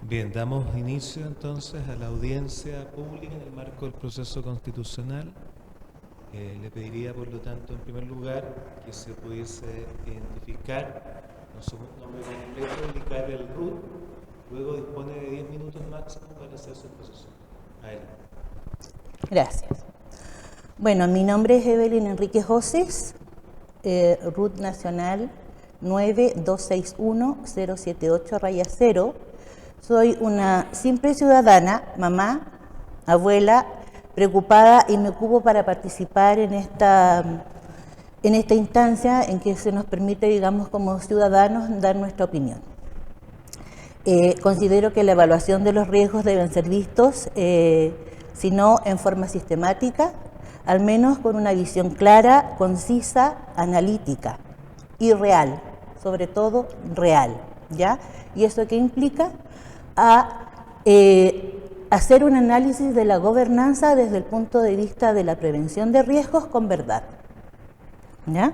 Bien, damos inicio entonces a la audiencia pública en el marco del proceso constitucional. Le pediría, por lo tanto, en primer lugar, que se pudiese identificar con su nombre completo, indicar el RUT, luego dispone de 10 minutos máximo para hacer su exposición. Adelante. Gracias. Bueno, mi nombre es Evelyn Enrique Joses, RUT Nacional 9261078-0. Soy una simple ciudadana, mamá, abuela, preocupada y me ocupo para participar en esta instancia en que se nos permite, digamos, como ciudadanos, dar nuestra opinión. Considero que la evaluación de los riesgos deben ser vistos, si no en forma sistemática, al menos con una visión clara, concisa, analítica y real, sobre todo real, ¿ya? ¿Y eso qué implica? Hacer un análisis de la gobernanza desde el punto de vista de la prevención de riesgos con verdad, ¿ya?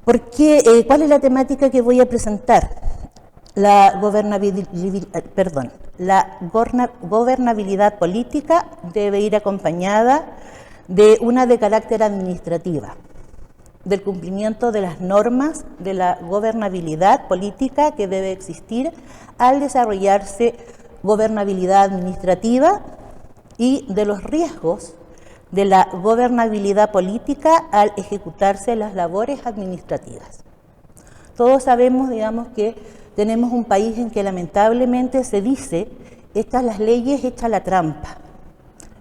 ¿Cuál es la temática que voy a presentar? La gobernabilidad política debe ir acompañada de una de carácter administrativa, del cumplimiento de las normas de la gobernabilidad política que debe existir al desarrollarse gobernabilidad administrativa y de los riesgos de la gobernabilidad política al ejecutarse las labores administrativas. Todos sabemos, digamos, que tenemos un país en que lamentablemente se dice, hechas las leyes, hecha la trampa.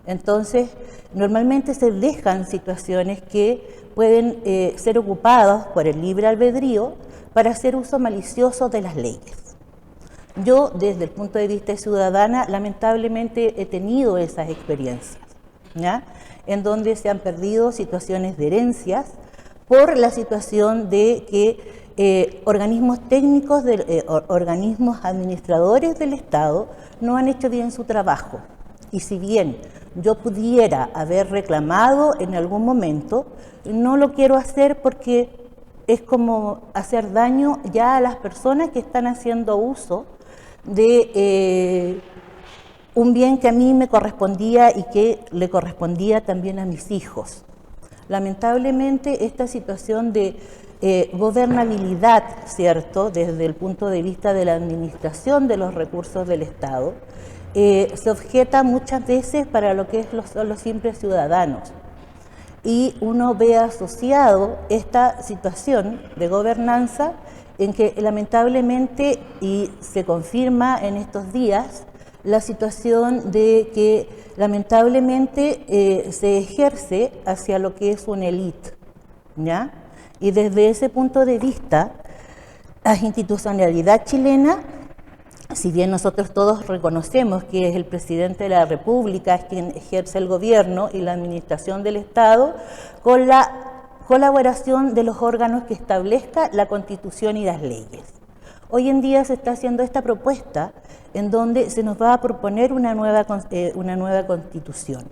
Entonces, normalmente se dejan situaciones que pueden ser ocupadas por el libre albedrío para hacer uso malicioso de las leyes. Yo, desde el punto de vista ciudadana, lamentablemente he tenido esas experiencias, ¿ya? En donde se han perdido situaciones de herencias por la situación de que organismos técnicos, organismos administradores del Estado no han hecho bien su trabajo. Y si bien yo pudiera haber reclamado en algún momento, no lo quiero hacer porque es como hacer daño ya a las personas que están haciendo uso de un bien que a mí me correspondía y que le correspondía también a mis hijos. Lamentablemente esta situación de gobernabilidad, ¿cierto?, desde el punto de vista de la administración de los recursos del Estado, se objeta muchas veces para lo que son los simples ciudadanos. Y uno ve asociado esta situación de gobernanza en que lamentablemente, y se confirma en estos días, la situación de que lamentablemente se ejerce hacia lo que es una élite, ¿ya? Y desde ese punto de vista, la institucionalidad chilena, si bien nosotros todos reconocemos que es el presidente de la República, es quien ejerce el gobierno y la administración del Estado, con la colaboración de los órganos que establezca la Constitución y las leyes. Hoy en día se está haciendo esta propuesta en donde se nos va a proponer una nueva Constitución.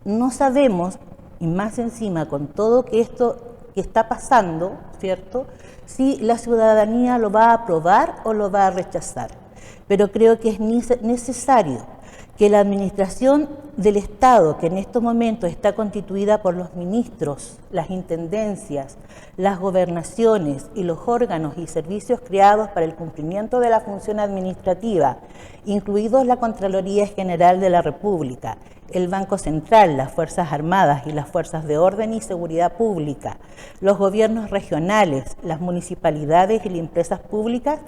No sabemos, y más encima con todo esto que está pasando, ¿cierto?, si la ciudadanía lo va a aprobar o lo va a rechazar. Pero creo que es necesario que la administración del Estado, que en estos momentos está constituida por los ministros, las intendencias, las gobernaciones y los órganos y servicios creados para el cumplimiento de la función administrativa, incluidos la Contraloría General de la República, el Banco Central, las Fuerzas Armadas y las Fuerzas de Orden y Seguridad Pública, los gobiernos regionales, las municipalidades y las empresas públicas,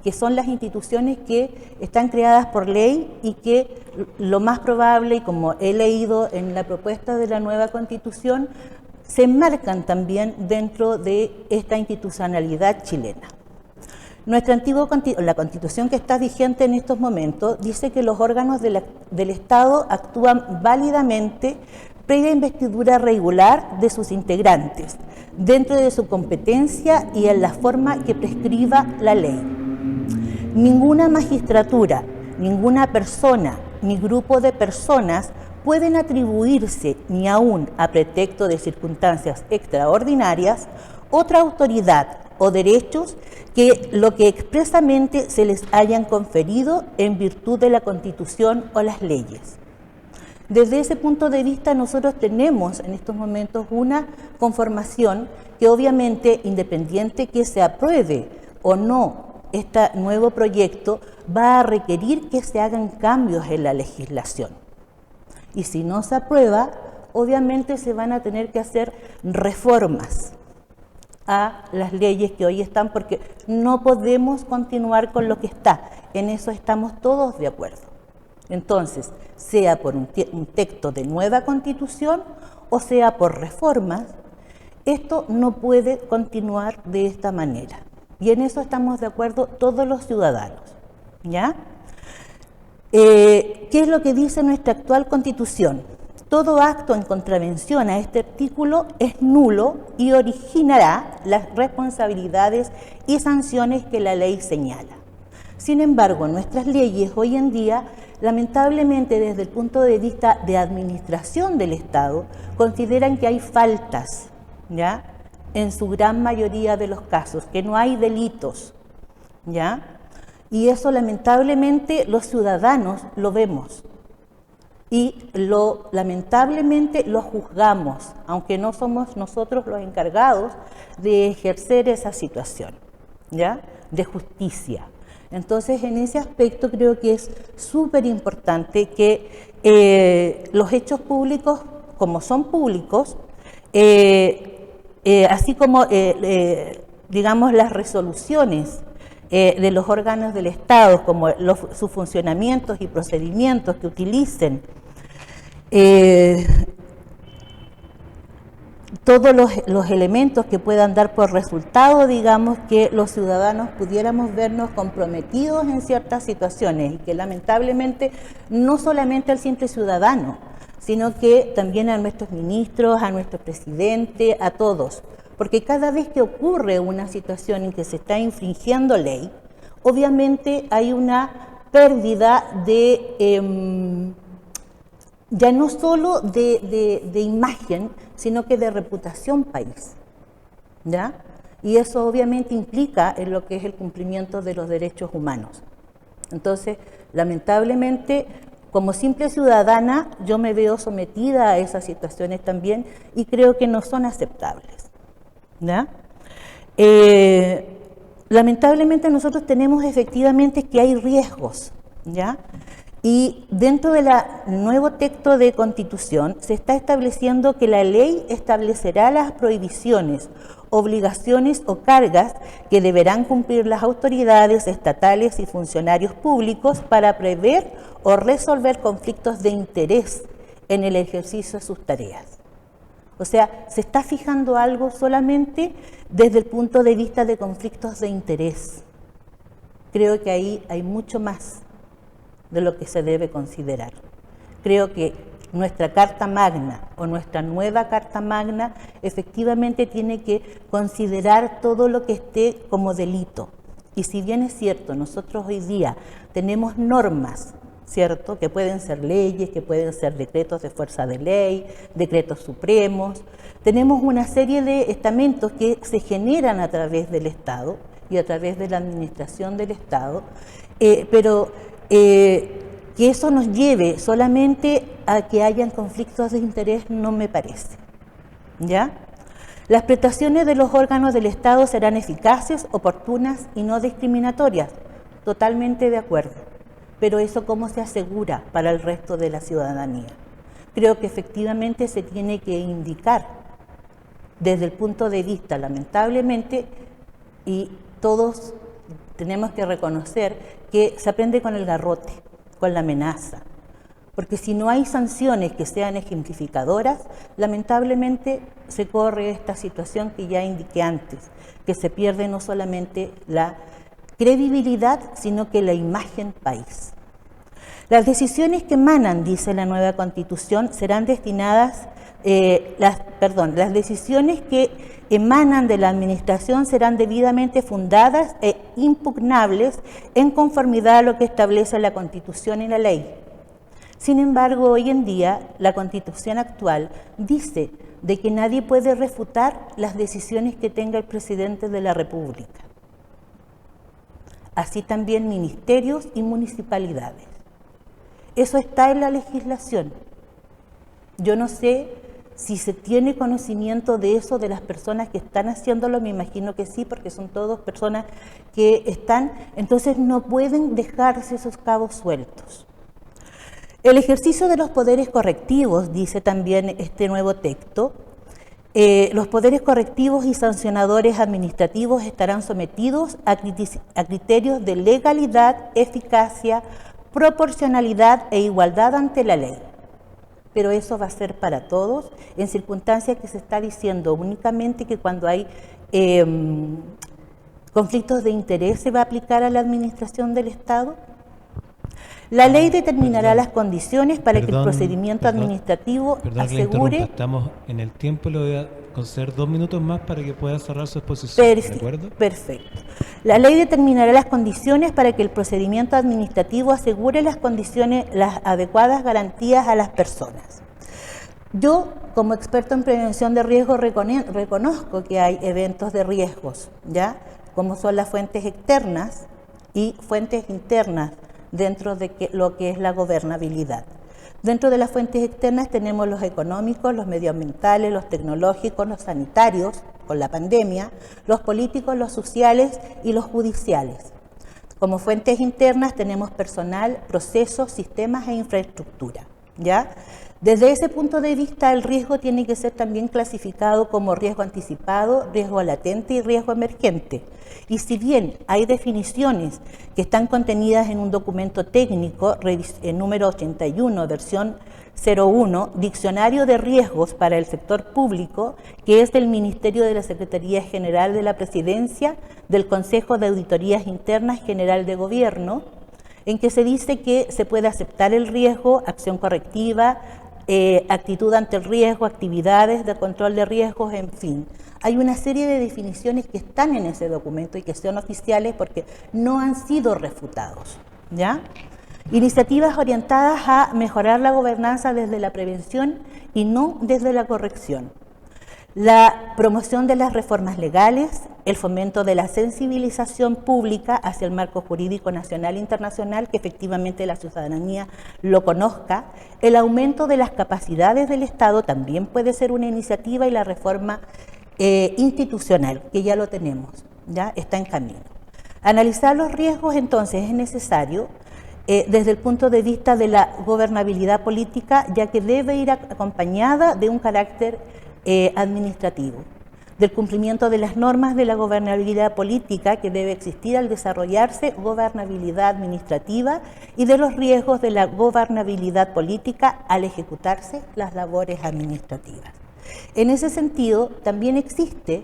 que son las instituciones que están creadas por ley y que lo más probable, y como he leído en la propuesta de la nueva Constitución, se enmarcan también dentro de esta institucionalidad chilena. La Constitución que está vigente en estos momentos dice que los órganos del Estado actúan válidamente previa investidura regular de sus integrantes, dentro de su competencia y en la forma que prescriba la ley. Ninguna magistratura, ninguna persona ni grupo de personas pueden atribuirse, ni aún a pretexto de circunstancias extraordinarias, otra autoridad o derechos que lo que expresamente se les hayan conferido en virtud de la Constitución o las leyes. Desde ese punto de vista, nosotros tenemos en estos momentos una conformación que obviamente, independiente que se apruebe o no este nuevo proyecto, va a requerir que se hagan cambios en la legislación. Y si no se aprueba, obviamente se van a tener que hacer reformas a las leyes que hoy están, porque no podemos continuar con lo que está. En eso estamos todos de acuerdo. Entonces, sea por un texto de nueva Constitución o sea por reformas, esto no puede continuar de esta manera. Y en eso estamos de acuerdo todos los ciudadanos, ¿ya? ¿Qué es lo que dice nuestra actual Constitución? Todo acto en contravención a este artículo es nulo y originará las responsabilidades y sanciones que la ley señala. Sin embargo, nuestras leyes hoy en día, lamentablemente desde el punto de vista de administración del Estado, consideran que hay faltas, ¿ya?, en su gran mayoría de los casos, que no hay delitos, ¿ya? Y eso lamentablemente los ciudadanos lo vemos y lamentablemente lo juzgamos, aunque no somos nosotros los encargados de ejercer esa situación, ¿ya?, de justicia. Entonces, en ese aspecto creo que es súper importante que los hechos públicos, como son públicos, así como, digamos, las resoluciones de los órganos del Estado, como sus funcionamientos y procedimientos que utilicen, todos los elementos que puedan dar por resultado, digamos, que los ciudadanos pudiéramos vernos comprometidos en ciertas situaciones y que lamentablemente no solamente al simple ciudadano, sino que también a nuestros ministros, a nuestro presidente, a todos. Porque cada vez que ocurre una situación en que se está infringiendo ley, obviamente hay una pérdida de, ya no solo de imagen, sino que de reputación país, ¿ya? Y eso obviamente implica en lo que es el cumplimiento de los derechos humanos. Entonces, lamentablemente, como simple ciudadana, yo me veo sometida a esas situaciones también y creo que no son aceptables, ¿ya? Lamentablemente nosotros tenemos efectivamente que hay riesgos, ¿ya? Y dentro del nuevo texto de Constitución se está estableciendo que la ley establecerá las prohibiciones, obligaciones o cargas que deberán cumplir las autoridades estatales y funcionarios públicos para prever o resolver conflictos de interés en el ejercicio de sus tareas. O sea, se está fijando algo solamente desde el punto de vista de conflictos de interés. Creo que ahí hay mucho más de lo que se debe considerar. Creo que nuestra Carta Magna o nuestra nueva Carta Magna efectivamente tiene que considerar todo lo que esté como delito. Y si bien es cierto, nosotros hoy día tenemos normas, ¿cierto?, que pueden ser leyes, que pueden ser decretos de fuerza de ley, decretos supremos, tenemos una serie de estamentos que se generan a través del Estado y a través de la administración del Estado, pero que eso nos lleve solamente a que hayan conflictos de interés no me parece, ¿ya? Las prestaciones de los órganos del Estado serán eficaces, oportunas y no discriminatorias, totalmente de acuerdo, pero eso ¿cómo se asegura para el resto de la ciudadanía? Creo que efectivamente se tiene que indicar desde el punto de vista, lamentablemente, y todos tenemos que reconocer que se aprende con el garrote, con la amenaza, porque si no hay sanciones que sean ejemplificadoras, lamentablemente se corre esta situación que ya indiqué antes, que se pierde no solamente la credibilidad, sino que la imagen país. Las decisiones que emanan, dice la nueva Constitución, serán destinadas, las decisiones que emanan de la administración serán debidamente fundadas e impugnables en conformidad a lo que establece la Constitución y la ley. Sin embargo, hoy en día, la Constitución actual dice de que nadie puede refutar las decisiones que tenga el presidente de la República. Así también ministerios y municipalidades. Eso está en la legislación. Yo no sé si se tiene conocimiento de eso de las personas que están haciéndolo, me imagino que sí, porque son todas personas que están, entonces no pueden dejarse esos cabos sueltos. El ejercicio de los poderes correctivos, dice también este nuevo texto, los poderes correctivos y sancionadores administrativos estarán sometidos a criterios de legalidad, eficacia, proporcionalidad e igualdad ante la ley. Pero eso va a ser para todos, en circunstancias que se está diciendo únicamente que cuando hay conflictos de interés se va a aplicar a la administración del Estado. La ley determinará las condiciones para que el procedimiento administrativo asegure... Estamos en el tiempo, le voy a conceder 2 minutos más para que pueda cerrar su exposición, ¿de acuerdo? Perfecto. La ley determinará las condiciones para que el procedimiento administrativo asegure las condiciones, las adecuadas garantías a las personas. Yo, como experto en prevención de riesgo, reconozco que hay eventos de riesgos, ¿ya? Como son las fuentes externas y fuentes internas dentro de lo que es la gobernabilidad. Dentro de las fuentes externas tenemos los económicos, los medioambientales, los tecnológicos, los sanitarios, con la pandemia, los políticos, los sociales y los judiciales. Como fuentes internas tenemos personal, procesos, sistemas e infraestructura, ¿ya? Desde ese punto de vista, el riesgo tiene que ser también clasificado como riesgo anticipado, riesgo latente y riesgo emergente. Y si bien hay definiciones que están contenidas en un documento técnico, número 81, versión 01, Diccionario de Riesgos para el Sector Público, que es del Ministerio de la Secretaría General de la Presidencia, del Consejo de Auditorías Internas General de Gobierno, en que se dice que se puede aceptar el riesgo, acción correctiva, actitud ante el riesgo, actividades de control de riesgos, en fin. Hay una serie de definiciones que están en ese documento y que son oficiales porque no han sido refutados, ¿ya? Iniciativas orientadas a mejorar la gobernanza desde la prevención y no desde la corrección. La promoción de las reformas legales, el fomento de la sensibilización pública hacia el marco jurídico nacional e internacional, que efectivamente la ciudadanía lo conozca, el aumento de las capacidades del Estado también puede ser una iniciativa, y la reforma institucional, que ya lo tenemos, ya está en camino. Analizar los riesgos entonces es necesario desde el punto de vista de la gobernabilidad política, ya que debe ir acompañada de un carácter administrativo, del cumplimiento de las normas de la gobernabilidad política que debe existir al desarrollarse gobernabilidad administrativa, y de los riesgos de la gobernabilidad política al ejecutarse las labores administrativas. En ese sentido, también existe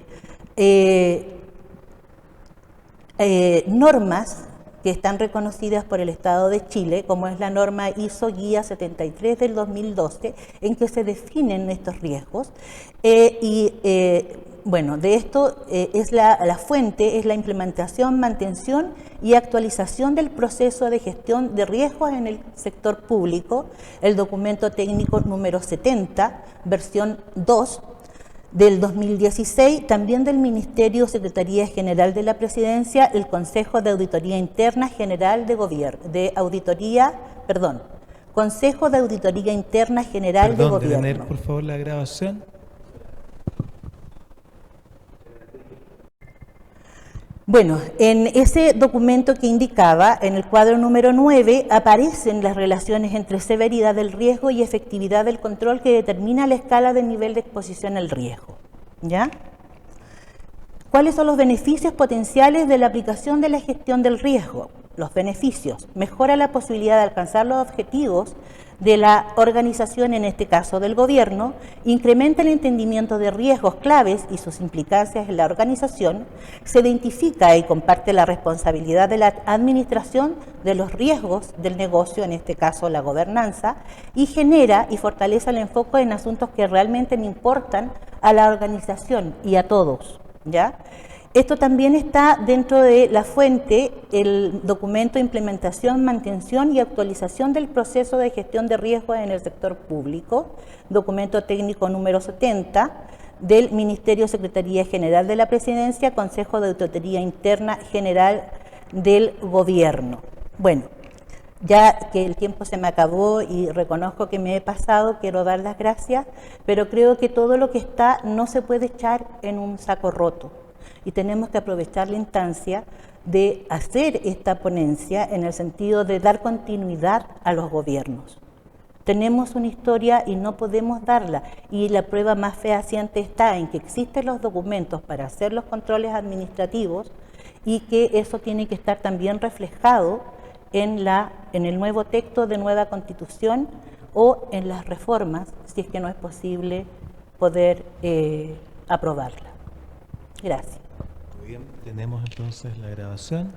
normas que están reconocidas por el Estado de Chile, como es la norma ISO Guía 73 del 2012, en que se definen estos riesgos. Bueno, de esto es la fuente, es la implementación, mantención y actualización del proceso de gestión de riesgos en el sector público, el documento técnico número 70, versión 2, del 2016, también del Ministerio Secretaría General de la Presidencia, el Consejo de Auditoría Interna General de Gobierno, Consejo de Auditoría Interna General de Gobierno. Detener, por favor, la grabación. Bueno, en ese documento que indicaba, en el cuadro número 9, aparecen las relaciones entre severidad del riesgo y efectividad del control que determina la escala de nivel de exposición al riesgo, ¿ya? ¿Cuáles son los beneficios potenciales de la aplicación de la gestión del riesgo? Los beneficios: mejora la posibilidad de alcanzar los objetivos de la organización, en este caso del gobierno, incrementa el entendimiento de riesgos claves y sus implicancias en la organización, se identifica y comparte la responsabilidad de la administración de los riesgos del negocio, en este caso la gobernanza, y genera y fortalece el enfoque en asuntos que realmente le importan a la organización y a todos, ¿ya? Esto también está dentro de la fuente, el documento de implementación, mantención y actualización del proceso de gestión de riesgos en el sector público, documento técnico número 70 del Ministerio Secretaría General de la Presidencia, Consejo de Auditoría Interna General del Gobierno. Bueno, ya que el tiempo se me acabó y reconozco que me he pasado, quiero dar las gracias, pero creo que todo lo que está no se puede echar en un saco roto y tenemos que aprovechar la instancia de hacer esta ponencia en el sentido de dar continuidad a los gobiernos. Tenemos una historia y no podemos darla, y la prueba más fehaciente está en que existen los documentos para hacer los controles administrativos y que eso tiene que estar también reflejado en el nuevo texto de nueva Constitución o en las reformas, si es que no es posible poder aprobarla. Gracias. Muy bien, tenemos entonces la grabación.